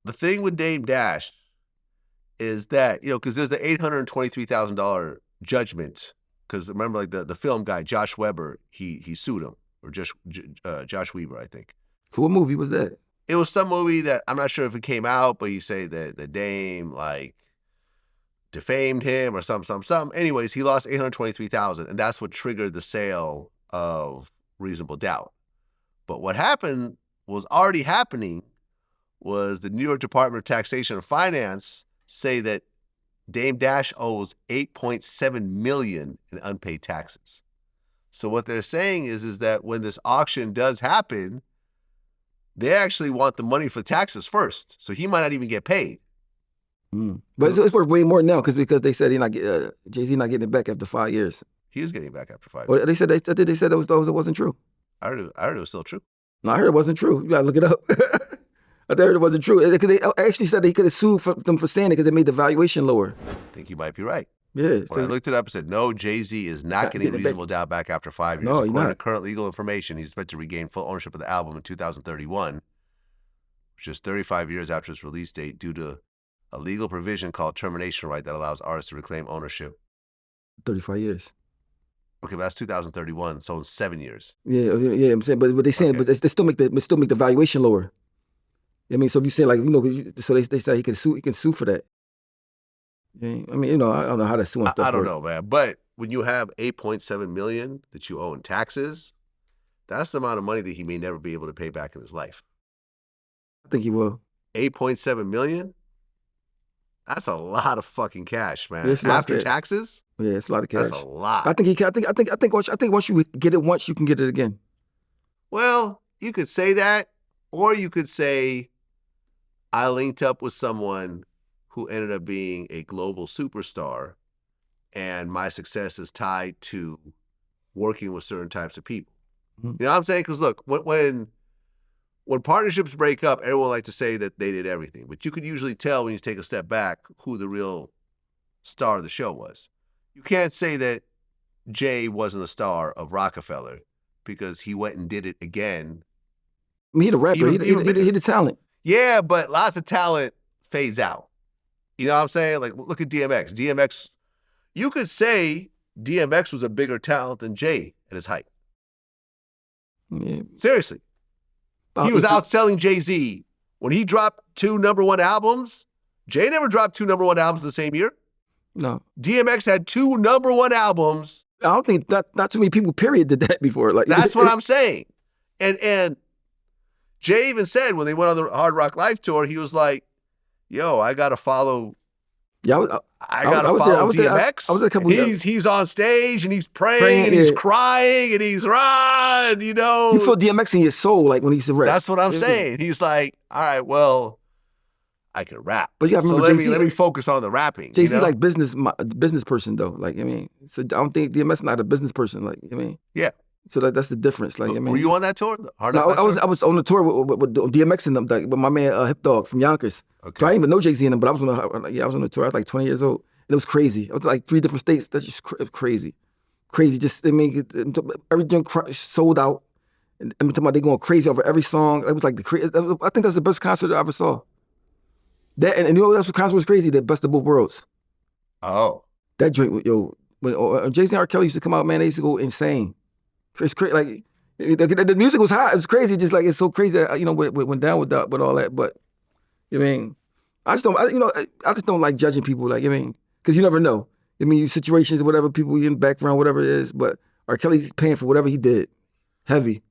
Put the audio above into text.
the thing with Dame Dash is that, because there's the $823,000 judgment. Because remember, like the film guy, Josh Weber, he sued him, or Josh Weber, I think. For what movie was that? It was some movie that I'm not sure if it came out, but you say that the Dame like defamed him or something. Anyways, he lost $823,000, and that's what triggered the sale of Reasonable Doubt. But what happened was already happening was the New York Department of Taxation and Finance say that Dame Dash owes $8.7 million in unpaid taxes. So what they're saying is that when this auction does happen, they actually want the money for taxes first. So he might not even get paid. But it's worth way more now because they said Jay-Z not getting it back after 5 years. He is getting it back after 5 years. Well, they said it wasn't true. I heard it was still true. No, I heard it wasn't true. You gotta look it up. I heard it wasn't true. They actually said they could have sued them for saying it because they made the valuation lower. I think you might be right. Yeah. When I looked it up, it said, no, Jay-Z is not getting Reasonable Doubt back after 5 years. No, According to current legal information, he's expected to regain full ownership of the album in 2031, which is 35 years after its release date, due to a legal provision called termination right that allows artists to reclaim ownership. 35 years. Okay, but that's 2031, so in 7 years. Yeah, I'm saying, but they saying, but they still make the valuation lower. I mean, so if you say so they say he can sue for that. Yeah, I mean, I don't know how to sue and stuff. I don't know, man. But when you have $8.7 million that you owe in taxes, that's the amount of money that he may never be able to pay back in his life. I think he will. $8.7 million? That's a lot of fucking cash, man. Yeah, after taxes? Yeah, it's a lot of cash. That's a lot. I think once you get it once, you can get it again. Well, you could say that, or you could say, I linked up with someone who ended up being a global superstar, and my success is tied to working with certain types of people. You know what I'm saying? Because look, when partnerships break up, everyone likes to say that they did everything, but you could usually tell when you take a step back who the real star of the show was. You can't say that Jay wasn't a star of Rockefeller because he went and did it again. I mean, he the rapper. He the talent. Yeah, but lots of talent fades out. You know what I'm saying? Like, look at DMX. DMX, you could say DMX was a bigger talent than Jay at his height. Yeah. Seriously. He was outselling Jay-Z. When he dropped 2 #1 albums, Jay never dropped 2 #1 albums the same year. No. DMX had 2 #1 albums. I don't think not too many people, period, did that before. Like that's what I'm saying. And Jay even said when they went on the Hard Rock Life tour, he was like, yo, I gotta follow. Yeah, I gotta follow DMX. I was a couple years. He's on stage and he's praying and he's crying and he's riding, You feel DMX in your soul, like when he's a rap. That's what I'm saying. He's like, all right, well, I can rap. But you gotta remember, let me focus on the rapping. Jay-Z like business person though. Like, I mean, so I don't think DMX not a business person. Like, I mean, yeah. So that's the difference. Like, I mean, were you on that tour? I was on the tour with DMX and them, like, with my man Hip Dog from Yonkers. Okay. So I didn't even know Jay-Z and them, but I was on the tour. I was like 20 years old, and it was crazy. I was like 3 different states. That's just crazy. Just I mean, everything sold out. And every time they going crazy over every song. It was like I think that's the best concert I ever saw. That and you know that's what concert was crazy. The best of both worlds. Oh, that joint, yo. When Jay-Z and R. Kelly used to come out, man, they used to go insane. It's crazy. Like the music was hot. It was crazy. Just like it's so crazy that went down with all that. But I mean, I just don't like judging people. Like, I mean, because you never know. I mean, situations, whatever, people in the background, whatever it is. But R. Kelly's paying for whatever he did, heavy.